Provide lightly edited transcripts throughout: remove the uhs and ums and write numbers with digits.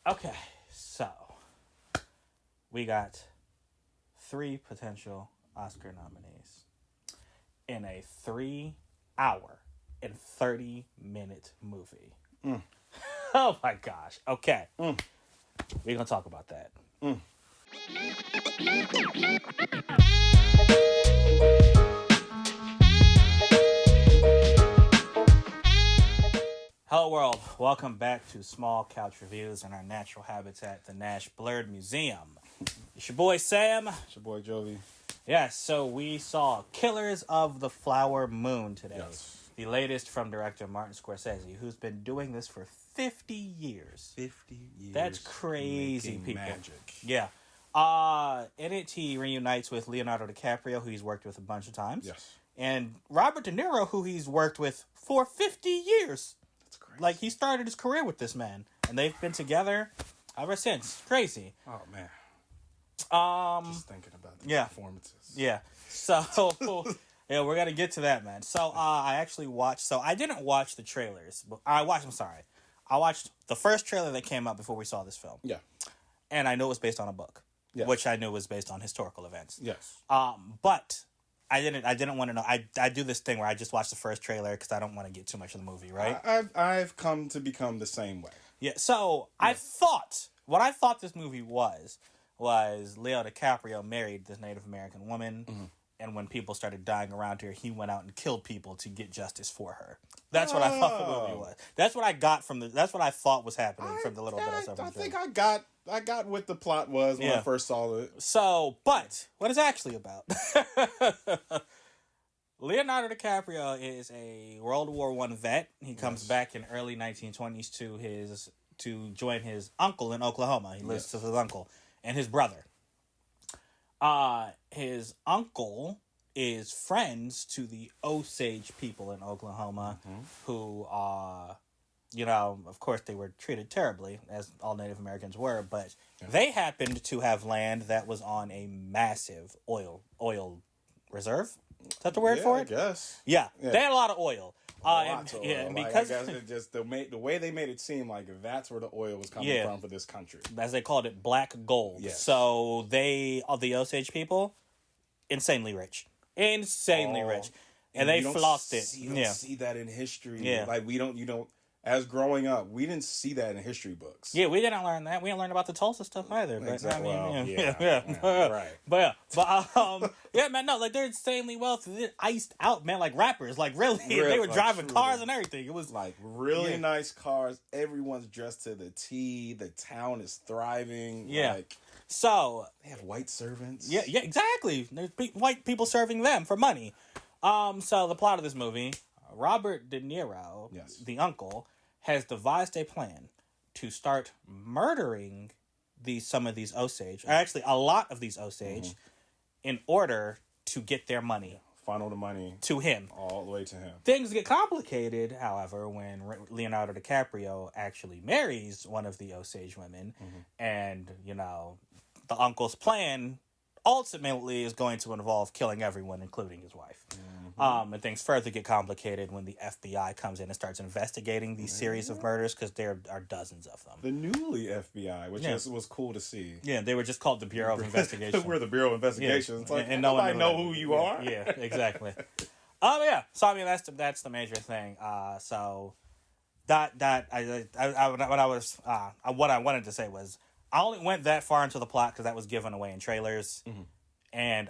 Okay, so we got 3 potential Oscar nominees in a 3-hour and 30-minute movie. Oh my gosh. Okay. We're going to talk about that. Hello world, welcome back to Small Couch Reviews in our natural habitat, the Nash Blurred Museum. It's your boy Sam. It's your boy Jovi. Yes, so we saw Killers of the Flower Moon today. Yes. The latest from director Martin Scorsese, who's been doing this for 50 years. 50 years. That's crazy, people. Magic. Yeah. In it, he reunites with Leonardo DiCaprio, who he's worked with a bunch of times. Yes. And Robert De Niro, who he's worked with for 50 years. That's crazy. Like, he started his career with this man, and they've been together ever since. Crazy. Oh, man. Just thinking about the performances. Yeah. So, yeah, we're going to get to that, man. So, I actually watched... So, I didn't watch the trailers. But I watched the first trailer that came out before we saw this film. Yeah. And I knew it was based on a book. Yes. Which I knew was based on historical events. Yes. But... I didn't want to know. I do this thing where I just watch the first trailer because I don't want to get too much of the movie, right? I've come to become the same way. Yeah. So I thought this movie was Leo DiCaprio married this Native American woman, and when people started dying around her, he went out and killed people to get justice for her. That's what I thought the movie was. That's what I got from that's what I thought was happening from the little bit I saw. I think I got what the plot was when I first saw it. So, but what it's actually about. Leonardo DiCaprio is a World War I vet. He comes back in early 1920s to join his uncle in Oklahoma. He lives with his uncle and his brother. His uncle is friends to the Osage people in Oklahoma, who of course they were treated terribly, as all Native Americans were, but they happened to have land that was on a massive oil reserve. Is that the word for it? I guess. Yeah, they had a lot of oil. And because I guess it just the way they made it seem like that's where the oil was coming from for this country, as they called it, black gold. Yes. So the Osage people, insanely rich, and they flossed it. You don't see that in history. Yeah, like you don't. As growing up, we didn't see that in history books. Yeah, we didn't learn that. We didn't learn about the Tulsa stuff either. But, exactly. Right. But yeah, man, no, like they're insanely wealthy. They're iced out, man, like rappers. Like really, they were driving cars and everything. It was like really nice cars. Everyone's dressed to the T. The town is thriving. Yeah. Like, so they have white servants. Yeah, exactly. There's white people serving them for money. So the plot of this movie, Robert De Niro, the uncle, has devised a plan to start murdering some of these Osage, or actually a lot of these Osage, in order to get their money. Funnel the money to him. All the way to him. Things get complicated, however, when Leonardo DiCaprio actually marries one of the Osage women, and, the uncle's plan ultimately is going to involve killing everyone, including his wife. And things further get complicated when the FBI comes in and starts investigating these series of murders, because there are dozens of them. The newly FBI, which was cool to see. Yeah, they were just called the Bureau of Investigation. We're the Bureau of Investigation. Yeah. It's like, and nobody know who you are. Yeah, exactly. Yeah. So I mean, that's the major thing. So what I wanted to say was, I only went that far into the plot because that was given away in trailers and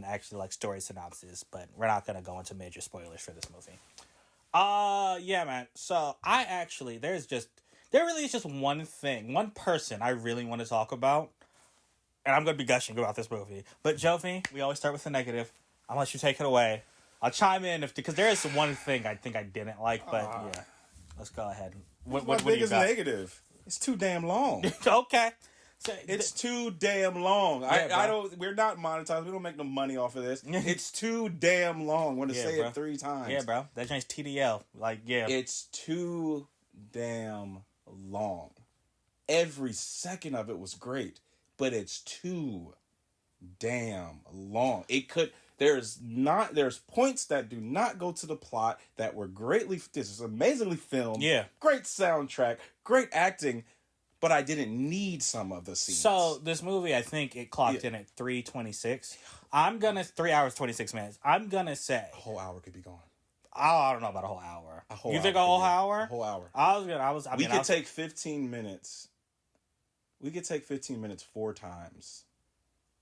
actually like story synopsis, but we're not going to go into major spoilers for this movie. Yeah, man. So there really is just one person I really want to talk about, and I'm going to be gushing about this movie. But Jovi, we always start with the negative. I'll let you take it away. I'll chime in because there is one thing I think I didn't like, but yeah, let's go ahead. What biggest negative? It's too damn long. Okay. So, it's too damn long. We're not monetized. We don't make no money off of this. It's too damn long. I'm going to say it 3 times. Yeah, bro. That changed TDL. It's too damn long. Every second of it was great, but it's too damn long. There's points that do not go to the plot that were this is amazingly filmed. Yeah. Great soundtrack, great acting. but I didn't need some of the scenes. So this movie, I think it clocked in at 3:26. I'm gonna 3 hours 26 minutes. I'm gonna say a whole hour could be gone. I don't know about a whole hour. A whole you hour think a whole could be- hour? A whole hour. I could take 15 minutes. We could take 15 minutes 4 times,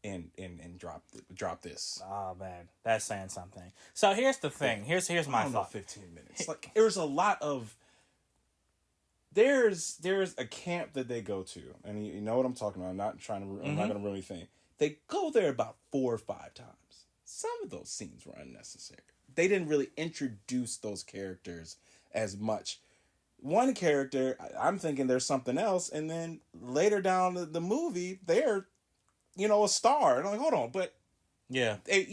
and drop this. Oh man, that's saying something. So here's the thing. Here's my thought. 15 minutes. Like there's a lot of. There's a camp that they go to, and you know what I'm talking about. I'm not trying to. I'm not going to ruin anything. They go there about 4 or 5 times. Some of those scenes were unnecessary. They didn't really introduce those characters as much. One character, I'm thinking there's something else, and then later down the movie, they're, a star. And I'm like, hold on, but Yeah. they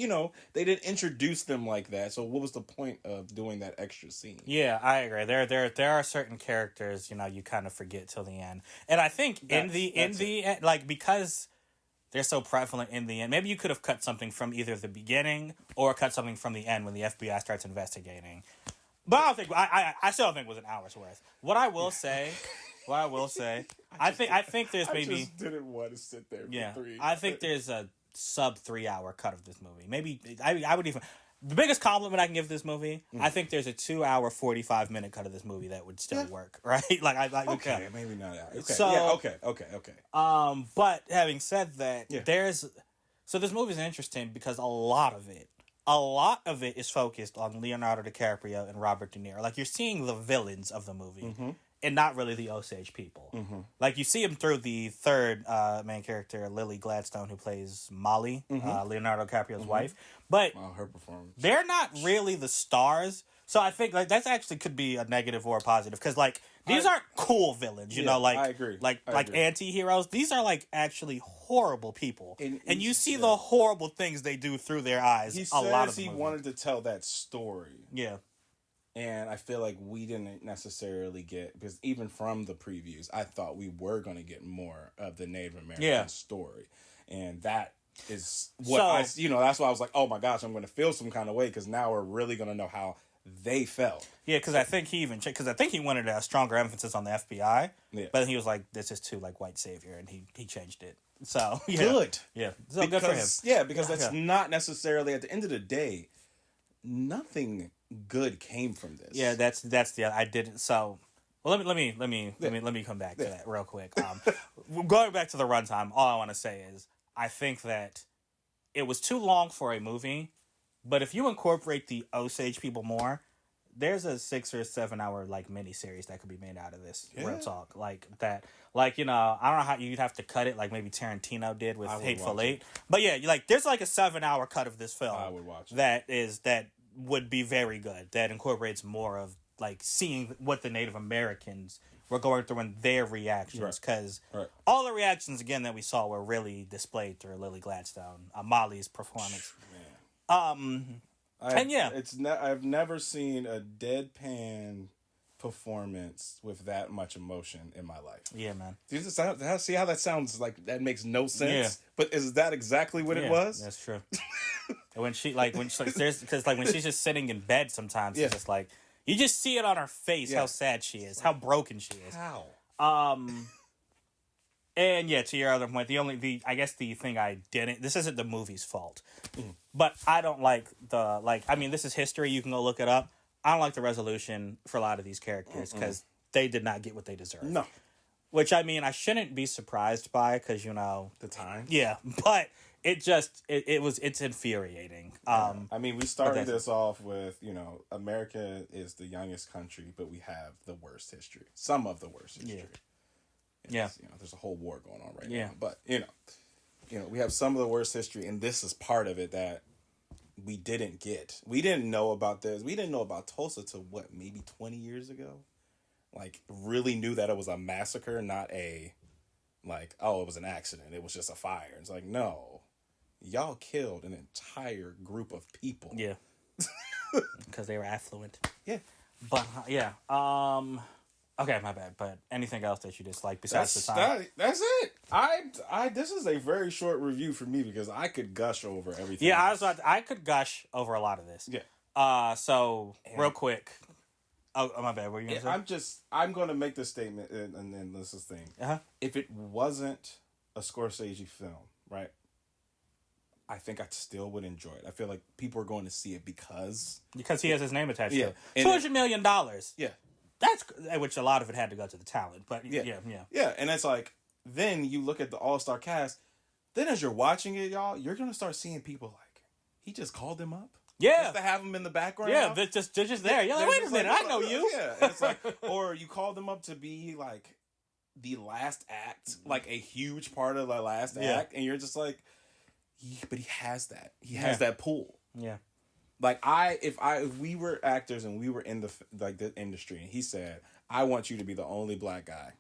didn't introduce them like that. So what was the point of doing that extra scene? Yeah, I agree. There are certain characters, you kind of forget till the end. And I think in the end, like, because they're so prevalent in the end, maybe you could have cut something from either the beginning or cut something from the end when the FBI starts investigating. But I don't think I still don't think it was an hour's worth. What I will say, I think there's maybe I just didn't want to sit there for 3. I think there's a sub 3 hour cut of this movie. Maybe I would even. The biggest compliment I can give this movie, I think there's a 2 hour 45-minute cut of this movie that would still work, right? Okay, maybe not. Okay, So, okay. But having said that, so this movie is interesting because a lot of it is focused on Leonardo DiCaprio and Robert De Niro. Like you're seeing the villains of the movie. And not really the Osage people. Like, you see him through the third main character, Lily Gladstone, who plays Molly, Leonardo DiCaprio's wife. But her performance. They're not really the stars. So I think, like, that's actually could be a negative or a positive. Because, like, these aren't cool villains, I agree. Like anti-heroes. These are, like, actually horrible people. And you see the horrible things they do through their eyes a lot of the he movie. wanted to tell that story. Yeah. And I feel like we didn't necessarily get, because even from the previews, I thought we were going to get more of the Native American story. And that is what that's why I was like, oh my gosh, I'm going to feel some kind of way, because now we're really going to know how they felt. Yeah, because I think he wanted a stronger emphasis on the FBI. Yeah. But he was like, this is too, like, white savior, and he changed it. So, yeah. Good. Yeah. So good for him. Yeah, because that's not necessarily, at the end of the day, nothing good came from this. Yeah, that's the I didn't. So, well, let me come back to that real quick. Going back to the runtime, all I want to say is I think that it was too long for a movie, but if you incorporate the Osage people more, there's a 6 or 7 hour like miniseries that could be made out of this. Yeah. Real talk, like that. Like, I don't know how you'd have to cut it, like maybe Tarantino did with Hateful Eight. But yeah, there's like a 7 hour cut of this film. I would watch it. That would be very good. That incorporates more of like seeing what the Native Americans were going through and their reactions, because all the reactions again that we saw were really displayed through Lily Gladstone, Molly's performance. Man. I've never seen a deadpan performance with that much emotion in my life. Yeah, man. See how that sounds like that makes no sense? Yeah. But is that exactly what it was? That's true. when she's just sitting in bed sometimes, it's just like, you just see it on her face how sad she is, how broken she is. How? And yeah, to your other point, I guess the thing I didn't, this isn't the movie's fault, but I don't like this is history, you can go look it up. I don't like the resolution for a lot of these characters because they did not get what they deserved. No. Which, I shouldn't be surprised by because, the time. Yeah, but it's infuriating. We started this off with, America is the youngest country, but we have the worst history. Some of the worst history. Yeah. There's a whole war going on right now. But, we have some of the worst history, and this is part of it that we didn't get. We didn't know about this. We didn't know about Tulsa till maybe 20 years ago? Like, really knew that it was a massacre, not a, it was an accident. It was just a fire. It's like, no. Y'all killed an entire group of people. Yeah. Because they were affluent. Yeah. But, yeah. Okay, my bad. But anything else that you dislike besides the time? That's it. This is a very short review for me because I could gush over everything. Yeah, I could gush over a lot of this. Yeah. So real quick, Oh, my bad. What were you gonna say? I'm going to make this statement, and then this is the thing. If it wasn't a Scorsese film, right? I think I still would enjoy it. I feel like people are going to see it because he has his name attached to it. And $200 million. Yeah. That's, which a lot of it had to go to the talent, but yeah. Yeah, and it's like, then you look at the all-star cast, then as you're watching it, y'all, you're going to start seeing people like, he just called them up? Yeah. Just to have them in the background? Yeah, they're just there. You're like, wait a minute, I know you. Yeah, and it's like, or you call them up to be like the last act, like a huge part of the last act, and you're just like, but he has that. He has that pull. Yeah. Like if we were actors and we were in the industry, and he said, "I want you to be the only black guy,"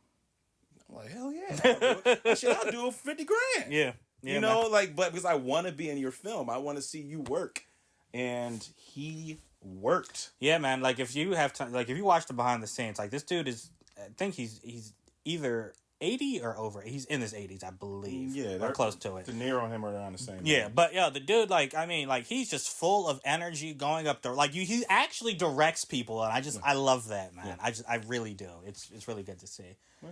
I'm like, hell yeah, I'll do it for $50,000. Yeah. You know, man. Like, but because I want to be in your film, I want to see you work, and he worked. Yeah, man. Like if you have time, like if you watch the behind the scenes, like this dude is, I think he's either 80 or over. He's in his 80s, I believe. Yeah, or close to it. De Niro and him are around the same. Yeah, age. But the dude, like, I mean, like, he's just full of energy going up there. Like, he actually directs people, and I love that, man. Yeah. I really do. It's really good to see. Yeah.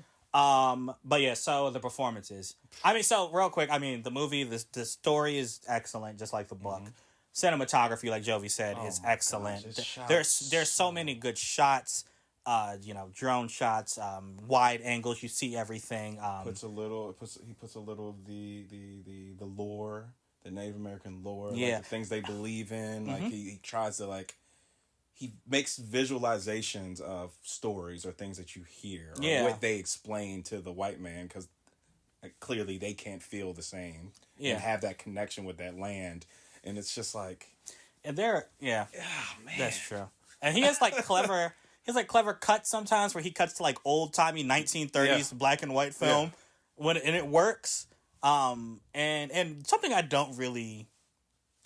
But yeah, so the performances. I mean, so real quick, I mean, the movie, the story is excellent, just like the book. Mm-hmm. Cinematography, like Jovi said, is excellent. There's so many good shots. Drone shots, wide angles. You see everything. He puts a little of the lore, the Native American lore, like the things they believe in. Like he tries to he makes visualizations of stories or things that you hear, or what they explain to the white man, because clearly they can't feel the same and have that connection with that land, and it's just like, and they're man, that's true, and he has clever. He has clever cuts sometimes where he cuts to old-timey 1930s black and white film and it works. And something I don't really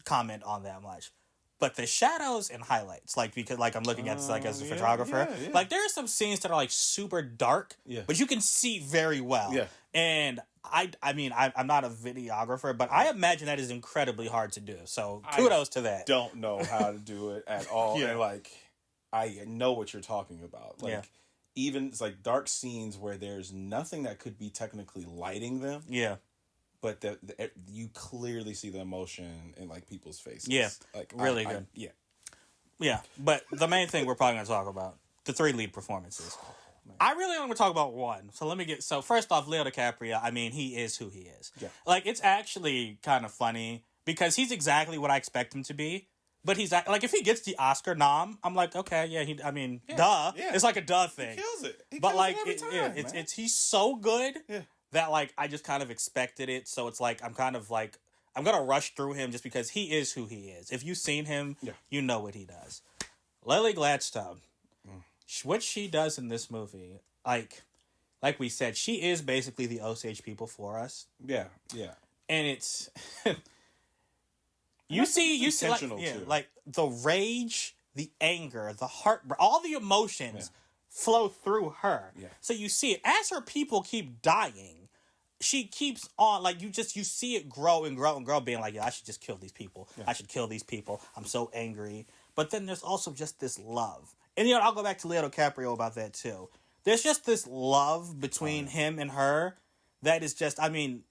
comment on that much, but the shadows and highlights, because I'm looking at this as a photographer, there are some scenes that are super dark, but you can see very well. Yeah. And I mean, I'm not a videographer, but I imagine that is incredibly hard to do. So kudos to that. Don't know how to do it at all. And I know what you're talking about. Even it's dark scenes where there's nothing that could be technically lighting them. Yeah. But you clearly see the emotion in people's faces. Yeah. Really good. Yeah. But the main thing we're probably going to talk about, the 3 lead performances. I really only want to talk about one. So first off, Leo DiCaprio, I mean, he is who he is. Yeah. It's actually kind of funny because he's exactly what I expect him to be. But he's if he gets the Oscar nom, I'm like, okay, duh. Yeah. It's a duh thing. He kills it. It's he's so good that I just kind of expected it. So it's I'm kind of I'm gonna rush through him just because he is who he is. If you've seen him, you know what he does. Lily Gladstone, what she does in this movie, like we said, she is basically the Osage people for us. Yeah, yeah. And it's. You see, the rage, the anger, the heart, all the emotions flow through her. Yeah. So you see it as her people keep dying. She keeps on you see it grow and grow and grow, being I should just kill these people. Yeah. I should kill these people. I'm so angry. But then there's also just this love, and I'll go back to Leo DiCaprio about that too. There's just this love between him and her that is just, I mean.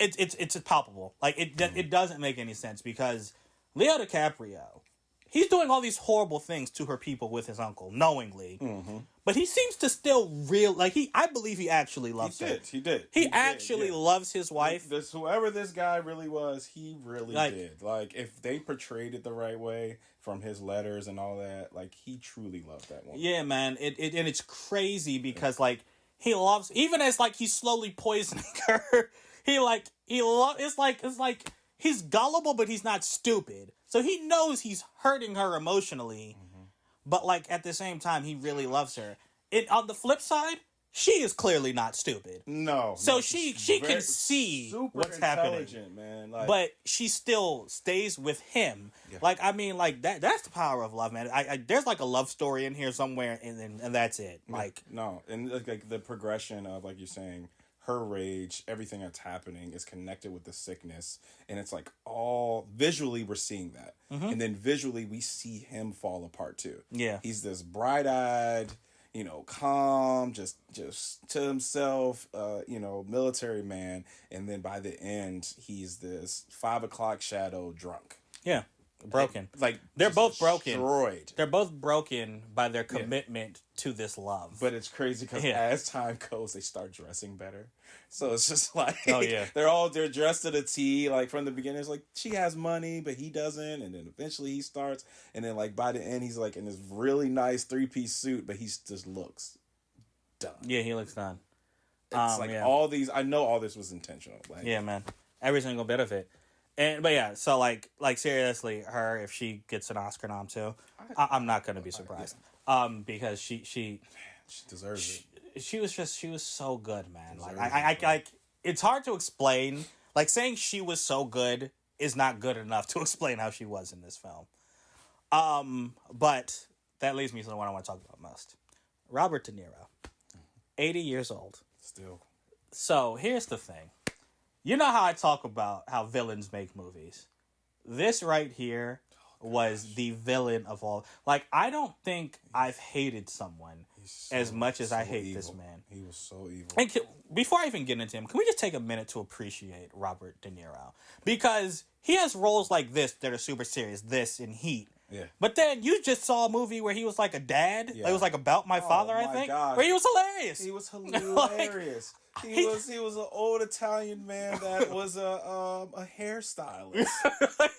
It's palpable. It doesn't make any sense because Leo DiCaprio, he's doing all these horrible things to her people with his uncle, knowingly. Mm-hmm. But he seems to still I believe he actually loves her. He did. He actually loves his wife. Whoever this guy really was, he really did. If they portrayed it the right way from his letters and all that, he truly loved that woman. Yeah, man. And it's crazy because he loves, even as he's slowly poisoning her. It's he's gullible, but he's not stupid. So he knows he's hurting her emotionally, but at the same time, he really loves her. On the flip side, she is clearly not stupid. No. So she can see what's happening, man. But she still stays with him. Yeah. That's the power of love, man. There's a love story in here somewhere, and that's it. No, and the progression of you're saying. her rage, everything that's happening is connected with the sickness, and it's like all visually we're seeing that, and then visually we see him fall apart too. Yeah. He's this bright-eyed, calm, just to himself, military man, and then by the end he's this 5 o'clock shadow drunk. Yeah. Broken. Like they're both broken. Destroyed. They're both broken by their commitment to this love. But it's crazy because as time goes, they start dressing better. So it's just like, oh yeah, they're dressed to the T. Like from the beginning, it's like she has money, but he doesn't, and then eventually he starts, and then like by the end, he's like in this really nice 3-piece suit, but he just looks done. Yeah, he looks done. It's all these. I know all this was intentional. Like, yeah, man, every single bit of it. But yeah, so like seriously, her, if she gets an Oscar nom too, I'm not gonna be surprised. Because she deserves it. She was so good, man. Like it's hard to explain. Like saying she was so good is not good enough to explain how she was in this film. But that leads me to the one I want to talk about most. Robert De Niro, 80 years old. Still. So here's the thing. You know how I talk about how villains make movies? This right here was the villain of all. Like, I don't think I've hated someone as much as I hate evil. this man. He was so evil. And before I even get into him, can we just take a minute to appreciate Robert De Niro? Because he has roles like this that are super serious, this and Heat. Yeah. But then you just saw a movie where he was like a dad. Yeah. It was like About My Father, I think. God. Where he was hilarious. He was hilarious. He was an old Italian man that was a hairstylist.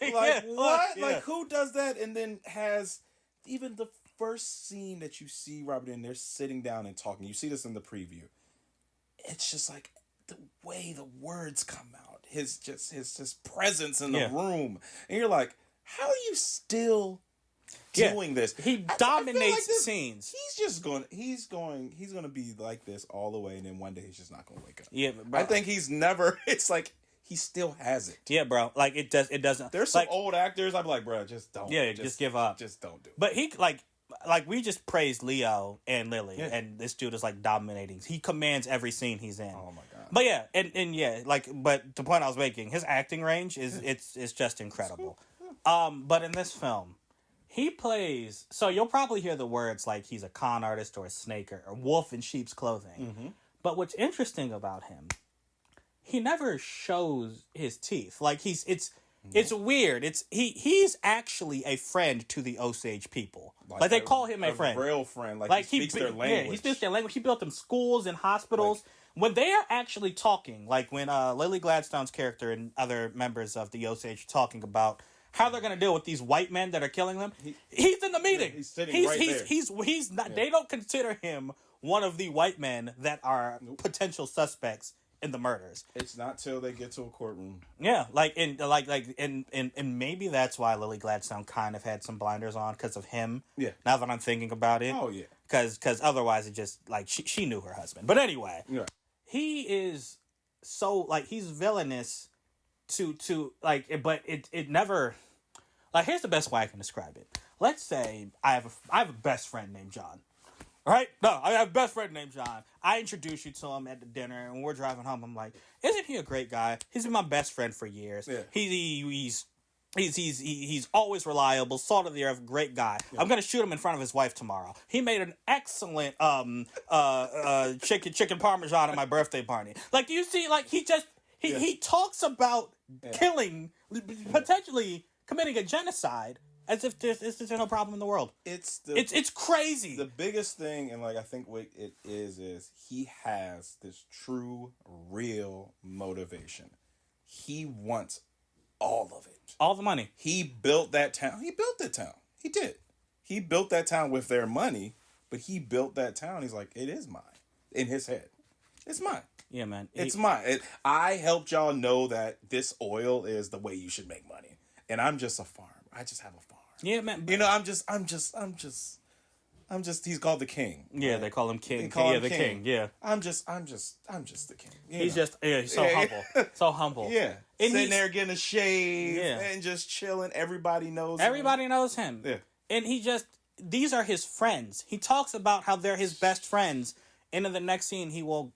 Like what? Yeah. Like who does that? And then has even the first scene that you see Robert in there sitting down and talking. You see this in the preview. It's just like the way the words come out. His presence in the room, and you're like, how are you still doing this? He dominates scenes. He's going to be like this all the way, and then one day he's just not going to wake up. Yeah, bro. I think he's never. It's like he still has it. Yeah, bro. Like it doesn't. There's some old actors. I'm like, bro, just don't. Yeah, just give up. Just don't do it. But he like we just praised Leo and Lily, and this dude is like dominating. He commands every scene he's in. Oh my god. But yeah, and yeah, like, but the point I was making, his acting range is it's just incredible. But in this film, he plays. So you'll probably hear the words like he's a con artist or a snake or wolf in sheep's clothing. Mm-hmm. But what's interesting about him, he never shows his teeth. Like it's weird. He's actually a friend to the Osage people. Like they call him a friend, real friend. Like he speaks their language. Yeah, he speaks their language. He built them schools and hospitals. When they are actually talking, like when Lily Gladstone's character and other members of the Osage are talking about how they're going to deal with these white men that are killing them, he's in the meeting. Yeah, he's sitting right there. He's not. Yeah. They don't consider him one of the white men that are potential suspects in the murders. It's not till they get to a courtroom. Yeah, and maybe that's why Lily Gladstone kind of had some blinders on because of him. Yeah. Now that I'm thinking about it. Oh yeah. Because otherwise it just like she knew her husband. But anyway. Yeah. He is so like he's villainous to like, but it never like. Here's the best way I can describe it. Let's say I have a best friend named John. Right? No, I have a best friend named John. I introduce you to him at the dinner, and we're driving home. I'm like, isn't he a great guy? He's been my best friend for years. Yeah. He's always reliable, salt of the earth, great guy. Yeah. I'm gonna shoot him in front of his wife tomorrow. He made an excellent chicken parmesan at my birthday party. Like, do you see? Like, he talks about killing, potentially committing a genocide, as if there's no problem in the world. It's crazy. The biggest thing, and like I think what it is he has this true, real motivation. He wants all of it. All the money. He built that town. He built that town. He did. He built that town with their money, but he built that town. He's like, it is mine. In his head. It's mine. Yeah, man. It's mine. I helped y'all know that this oil is the way you should make money. And I'm just a farm. I just have a farm. Yeah, man. You know, I'm just he's called the king. Yeah, right? They call him king. The king. Yeah. I'm just the king. He's just he's so humble. So humble. Yeah. And sitting there getting a shave and just chilling. Everybody knows him. Yeah. And these are his friends. He talks about how they're his best friends. And in the next scene he will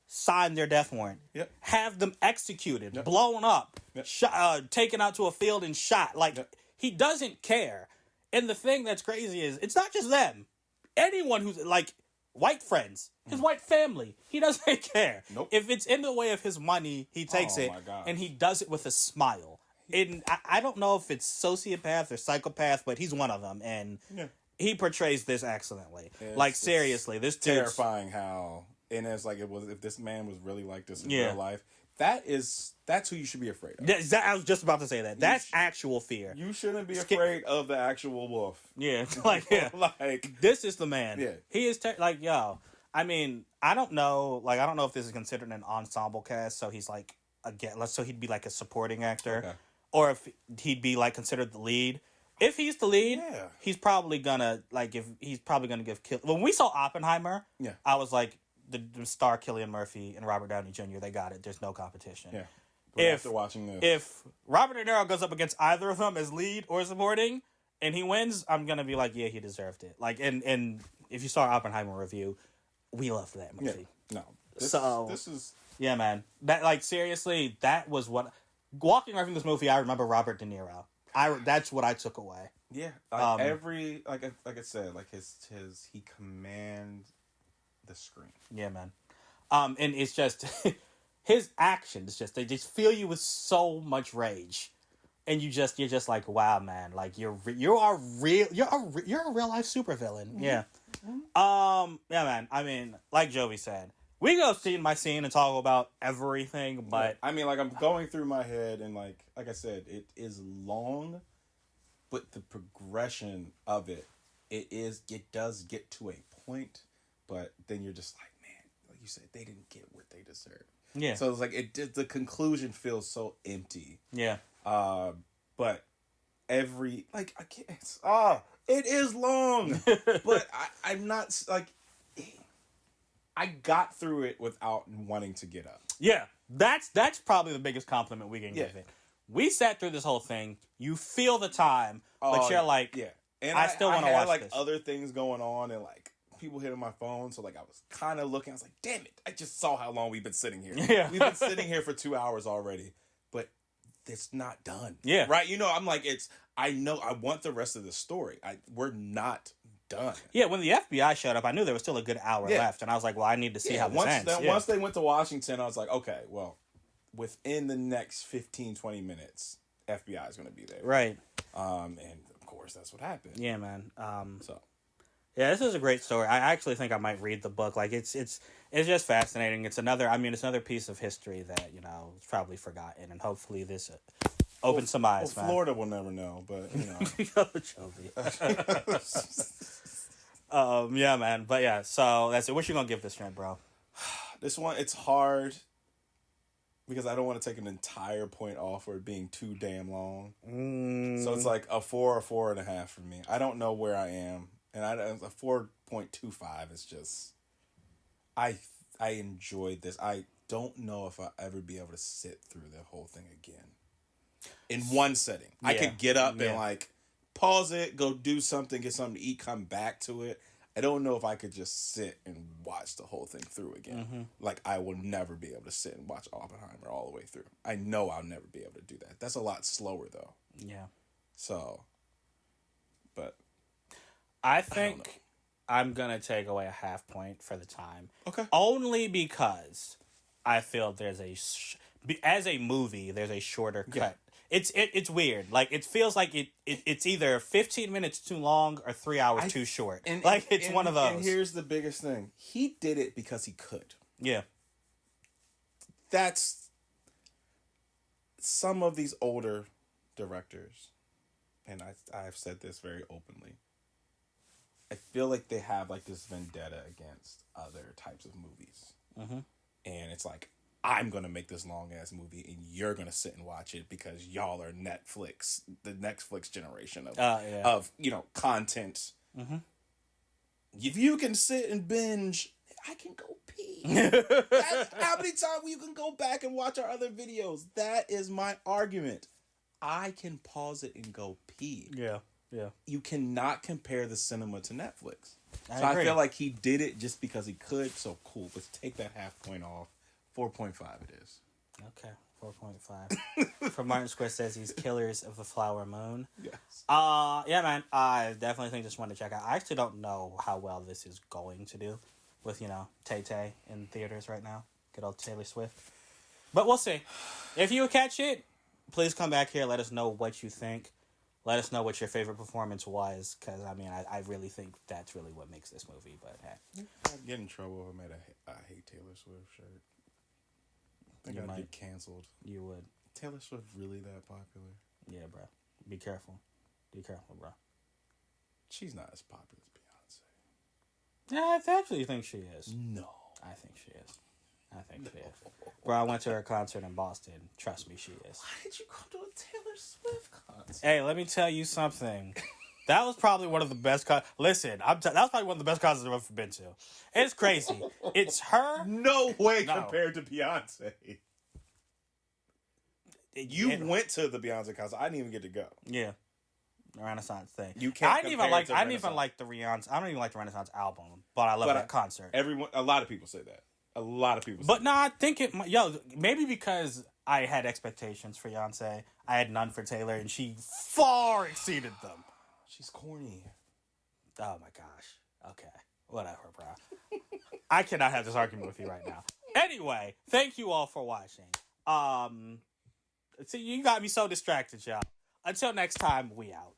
sign their death warrant, Yep. have them executed, Yep. blown up, Yep. taken out to a field and shot. Like, Yep. he doesn't care. And the thing that's crazy is, it's not just them. Anyone who's, like, white friends, his white family, he doesn't care. Nope. If it's in the way of his money, he takes Oh, it, my gosh. and he does it with a smile. And I don't know if it's sociopath or psychopath, but he's one of them, and Yeah. he portrays this excellently. It's Seriously, this dude's terrifying how, and it's like, if this man was really like this in Yeah. real life, that's who you should be afraid of. I was just about to say that. That's actual fear. You shouldn't be afraid of the actual wolf. Yeah, yeah. Like, This is the man. Yeah. He is yo. I mean, I don't know if this is considered an ensemble cast. So he's like so he'd be like a supporting actor, Okay. or if he'd be like considered the lead. If he's the lead, Yeah. he's probably gonna give when we saw Oppenheimer. Yeah. I was like the star Cillian Murphy and Robert Downey Jr. They got it. There's no competition. yeah. If- After watching this, If Robert De Niro goes up against either of them as lead or supporting, and he wins, I'm gonna be like, yeah, he deserved it. Like, and if you saw our Oppenheimer review, we loved that yeah, movie. no. This is Yeah, man. That, like, seriously, that was what walking away from this movie. I remember Robert De Niro. That's what I took away. yeah. Like like I said, like his he commands the screen. Yeah, man. And it's just his actions. They just fill you with so much rage, and you're just like, wow, man. Like you're a real life supervillain. Mm-hmm. Yeah. Yeah, man. I mean, like Jovi said, we go scene by scene and talk about everything, but I mean, like, I'm going through my head, and like I said, it is long, but the progression of it does get to a point, but then you're just like, man, like you said, they didn't get what they deserved. yeah, So it's like the conclusion feels so empty. yeah, But every like I can't. It is long, but I'm not like. I got through it without wanting to get up. yeah. That's probably the biggest compliment we can Yeah. give it. We sat through this whole thing. You feel the time, but you're like, yeah. And I still wanna had, watch like this. other things going on, and like people hitting my phone. So like I was kind of looking. I was like, damn it! I just saw how long we've been sitting here. Yeah. We've been sitting here for 2 hours already, but it's not done. Yeah. Right. You know, I'm like, I know I want the rest of the story. We're not done. yeah. When the FBI showed up, I knew there was still a good hour Yeah. left, and I was like, well, I need to see how this ends. Once they went to Washington, I was like, okay, well, within the next 15, 20 minutes, FBI is going to be there. Right. And of course, that's what happened. Yeah, man. So, Yeah, this is a great story. I actually think I might read the book. Like, it's just fascinating. It's another piece of history that, is probably forgotten, and hopefully this opens some eyes, man. Florida will never know, but, Yeah, man. But yeah, so that's it. What you gonna give this trend, bro? This one, it's hard because I don't want to take an entire point off for it being too damn long. So it's like a 4 or 4.5 for me. I don't know where I am. And a 4.25 is just, I enjoyed this. I don't know if I'll ever be able to sit through the whole thing again in one setting. I Yeah. could get up Yeah. and like pause it, go do something, get something to eat, come back to it. I don't know if I could just sit and watch the whole thing through again. Mm-hmm. Like, I will never be able to sit and watch Oppenheimer all the way through. I know I'll never be able to do that. That's a lot slower though. Yeah. So, but I think I'm gonna take away a half point for the time. okay. Only because I feel there's as a movie, there's a shorter cut. It's weird. Like, it feels like it's either 15 minutes too long or 3 hours too short. It's one of those. And here's the biggest thing. He did it because he could. Yeah. That's some of these older directors, and I've said this very openly. I feel like they have like this vendetta against other types of movies. Mm-hmm. And it's like, I'm going to make this long ass movie and you're going to sit and watch it because y'all are Netflix, the Netflix generation of content. Mm-hmm. If you can sit and binge, I can go pee. That's how many times you can go back and watch our other videos. That is my argument. I can pause it and go pee. Yeah. Yeah. You cannot compare the cinema to Netflix. I I agree. feel like he did it just because he could. So cool. Let's take that half point off. 4.5 it is. Okay, 4.5. From Martin Scorsese's Killers of the Flower Moon. Yes. Yeah, man. I definitely think this one to check out. I actually don't know how well this is going to do with, Tay-Tay in theaters right now. Good old Taylor Swift. But we'll see. If you catch it, please come back here. Let us know what you think. Let us know what your favorite performance was. Because, I really think that's really what makes this movie. But, hey. I'd get in trouble if I made a I Hate Taylor Swift shirt. I think I'd get canceled. You would. Taylor Swift really that popular? Yeah, bro. Be careful. Be careful, bro. She's not as popular as Beyonce. Yeah, I actually think she is. No. I think she is. Bro, I went to her concert in Boston. Trust me, she is. Why did you go to a Taylor Swift concert? Hey, let me tell you something. That was probably one of the best Listen, that was probably one of the best concerts I've ever been to. It's crazy. It's her. No way compared to Beyonce. You went to the Beyonce concert. I didn't even get to go. Yeah. The Renaissance thing. You can't. I didn't even like the Renaissance. I don't even like the Renaissance album, but I love that concert. A lot of people say that. A lot of people say But no, I think maybe because I had expectations for Beyonce. I had none for Taylor, and she far exceeded them. She's corny. Oh my gosh. Okay. Whatever, bro. I cannot have this argument with you right now. Anyway, thank you all for watching. See, you got me so distracted, y'all. Until next time, we out.